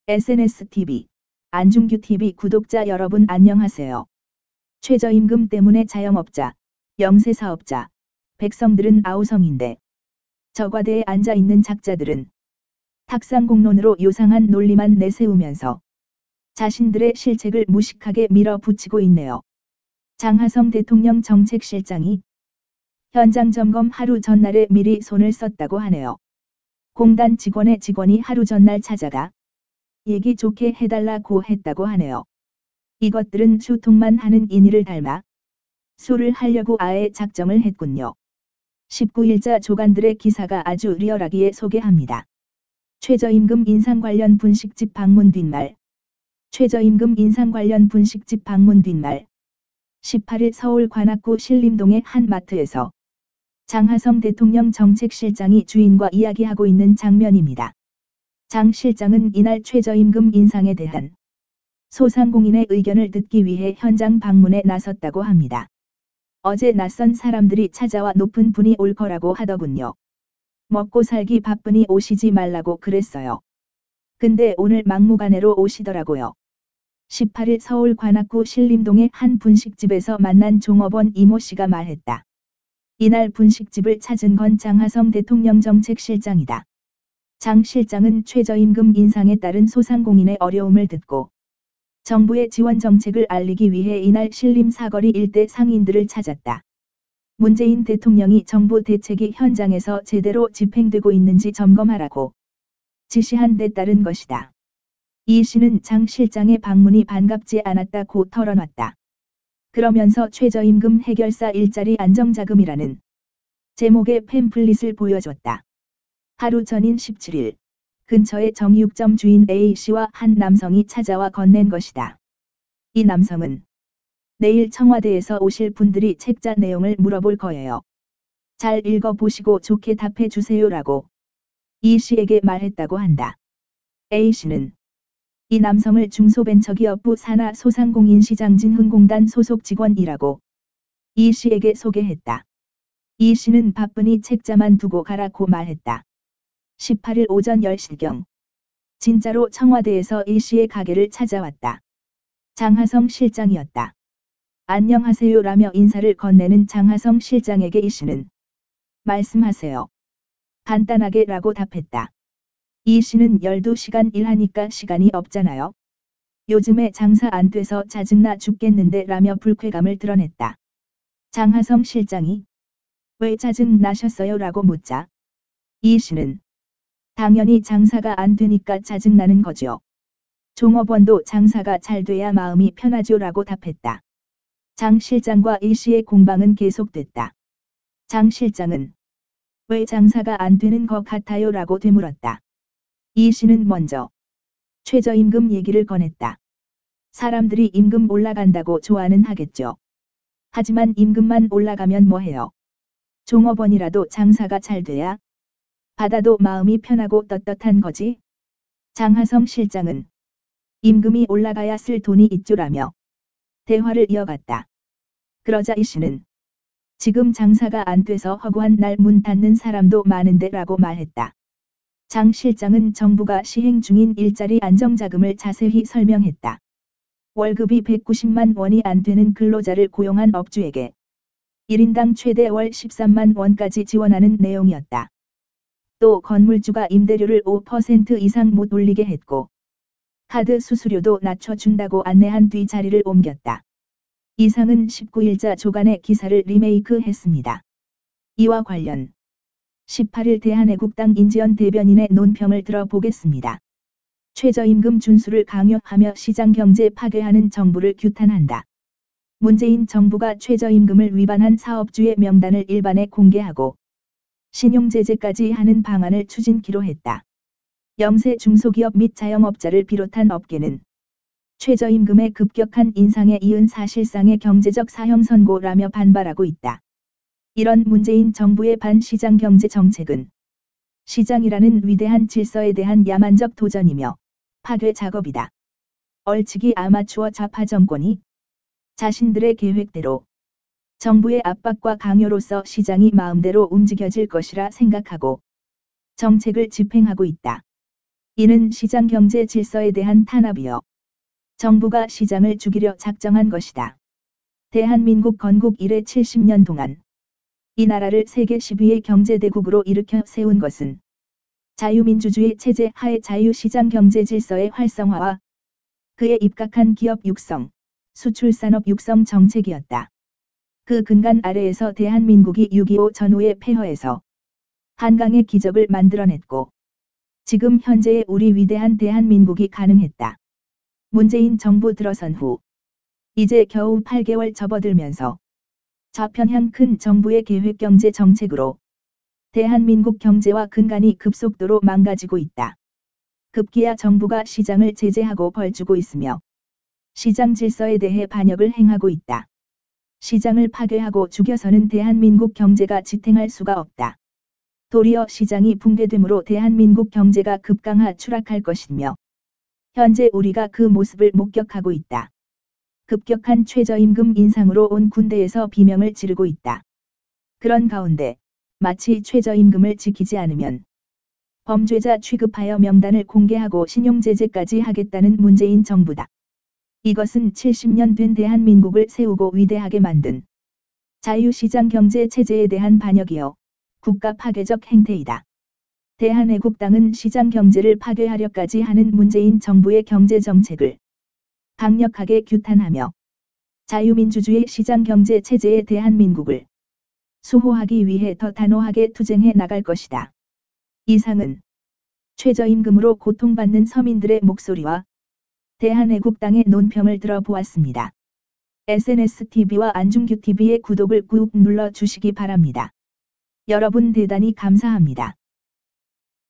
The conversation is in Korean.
SNSTV, 안중규TV 구독자 여러분 안녕하세요. 최저임금 때문에 자영업자, 영세사업자, 백성들은 아우성인데 저과대에 앉아있는 작자들은 탁상공론으로 요상한 논리만 내세우면서 자신들의 실책을 무식하게 밀어붙이고 있네요. 장하성 대통령 정책실장이 현장 점검 하루 전날에 미리 손을 썼다고 하네요. 공단 직원의 직원이 하루 전날 찾아가 얘기 좋게 해달라고 했다고 하네요. 이것들은 수통만 하는 인의를 닮아 수를 하려고 아예 작정을 했군요. 19일자 조간들의 기사가 아주 리얼하기에 소개합니다. 최저임금 인상 관련 분식집 방문 뒷말. 최저임금 인상 관련 분식집 방문 뒷말. 18일 서울 관악구 신림동의 한 마트에서 장하성 대통령 정책실장이 주인과 이야기하고 있는 장면입니다. 장 실장은 이날 최저임금 인상에 대한 소상공인의 의견을 듣기 위해 현장 방문에 나섰다고 합니다. 어제 낯선 사람들이 찾아와 높은 분이 올 거라고 하더군요. 먹고 살기 바쁘니 오시지 말라고 그랬어요. 근데 오늘 막무가내로 오시더라고요. 18일 서울 관악구 신림동의 한 분식집에서 만난 종업원 이모 씨가 말했다. 이날 분식집을 찾은 건 장하성 대통령 정책실장이다. 장 실장은 최저임금 인상에 따른 소상공인의 어려움을 듣고 정부의 지원 정책을 알리기 위해 이날 신림 사거리 일대 상인들을 찾았다. 문재인 대통령이 정부 대책이 현장에서 제대로 집행되고 있는지 점검하라고 지시한 데 따른 것이다. 이 씨는 장 실장의 방문이 반갑지 않았다고 털어놨다. 그러면서 최저임금 해결사 일자리 안정자금이라는 제목의 팸플릿을 보여줬다. 하루 전인 17일, 근처의 정육점 주인 A씨와 한 남성이 찾아와 건넨 것이다. 이 남성은 내일 청와대에서 오실 분들이 책자 내용을 물어볼 거예요. 잘 읽어보시고 좋게 답해 주세요라고 E씨에게 말했다고 한다. A씨는 이 남성을 중소벤처기업부 산하소상공인시장진흥공단 소속 직원이라고 E씨에게 소개했다. E씨는 바쁘니 책자만 두고 가라고 말했다. 18일 오전 10시경 진짜로 청와대에서 E씨의 가게를 찾아왔다. 장하성 실장이었다. 안녕하세요라며 인사를 건네는 장하성 실장에게 E씨는 말씀하세요. 간단하게 라고 답했다. E씨는 12시간 일하니까 시간이 없잖아요. 요즘에 장사 안 돼서 짜증나 죽겠는데 라며 불쾌감을 드러냈다. 장하성 실장이 왜 짜증 나셨어요? 라고 묻자 E씨는 당연히 장사가 안 되니까 짜증나는 거죠. 종업원도 장사가 잘 돼야 마음이 편하죠 라고 답했다. 장 실장과 E씨의 공방은 계속됐다. 장 실장은 왜 장사가 안 되는 것 같아요? 라고 되물었다. E씨는 먼저 최저임금 얘기를 꺼냈다. 사람들이 임금 올라간다고 좋아는 하겠죠. 하지만 임금만 올라가면 뭐해요? 종업원이라도 장사가 잘 돼야 받아도 마음이 편하고 떳떳한 거지. 장하성 실장은 임금이 올라가야 쓸 돈이 있죠라며 대화를 이어갔다. 그러자 E씨는 지금 장사가 안 돼서 허구한 날 문 닫는 사람도 많은데 라고 말했다. 장 실장은 정부가 시행 중인 일자리 안정자금을 자세히 설명했다. 월급이 190만 원이 안 되는 근로자를 고용한 업주에게 1인당 최대 월 13만 원까지 지원하는 내용이었다. 또 건물주가 임대료를 5% 이상 못 올리게 했고 카드 수수료도 낮춰준다고 안내한 뒤 자리를 옮겼다. 이상은 19일자 조간의 기사를 리메이크했습니다. 이와 관련 18일 대한애국당 인지연 대변인의 논평을 들어보겠습니다. 최저임금 준수를 강요하며 시장 경제 파괴하는 정부를 규탄한다. 문재인 정부가 최저임금을 위반한 사업주의 명단을 일반에 공개하고 신용제재까지 하는 방안을 추진키로 했다. 영세 중소기업 및 자영업자를 비롯한 업계는 최저임금의 급격한 인상에 이은 사실상의 경제적 사형선고라며 반발하고 있다. 이런 문재인 정부의 반시장 경제 정책은 시장이라는 위대한 질서에 대한 야만적 도전이며 파괴 작업이다. 얼치기 아마추어 좌파 정권이 자신들의 계획대로 정부의 압박과 강요로서 시장이 마음대로 움직여질 것이라 생각하고 정책을 집행하고 있다. 이는 시장 경제 질서에 대한 탄압이요. 정부가 시장을 죽이려 작정한 것이다. 대한민국 건국 이래 70년 동안 이 나라를 세계 10위의 경제대국으로 일으켜 세운 것은 자유민주주의 체제 하의 자유시장 경제 질서의 활성화와 그에 입각한 기업 육성, 수출산업 육성 정책이었다. 그 근간 아래에서 대한민국이 6.25 전후의 폐허에서 한강의 기적을 만들어냈고 지금 현재의 우리 위대한 대한민국이 가능했다. 문재인 정부 들어선 후 이제 겨우 8개월 접어들면서 좌편향 큰 정부의 계획경제 정책으로 대한민국 경제와 근간이 급속도로 망가지고 있다. 급기야 정부가 시장을 제재하고 벌주고 있으며 시장 질서에 대해 반역을 행하고 있다. 시장을 파괴하고 죽여서는 대한민국 경제가 지탱할 수가 없다. 도리어 시장이 붕괴됨으로 대한민국 경제가 급강하 추락할 것이며 현재 우리가 그 모습을 목격하고 있다. 급격한 최저임금 인상으로 온 군대에서 비명을 지르고 있다. 그런 가운데 마치 최저임금을 지키지 않으면 범죄자 취급하여 명단을 공개하고 신용제재까지 하겠다는 문재인 정부다. 이것은 70년 된 대한민국을 세우고 위대하게 만든 자유시장 경제 체제에 대한 반역이요. 국가 파괴적 행태이다. 대한애국당은 시장 경제를 파괴하려까지 하는 문재인 정부의 경제정책을 강력하게 규탄하며 자유민주주의 시장 경제 체제의 대한민국을 수호하기 위해 더 단호하게 투쟁해 나갈 것이다. 이상은 최저임금으로 고통받는 서민들의 목소리와 대한애국당의 논평을 들어보았습니다. SNSTV와 안중규TV의 구독을 꾹 눌러주시기 바랍니다. 여러분 대단히 감사합니다.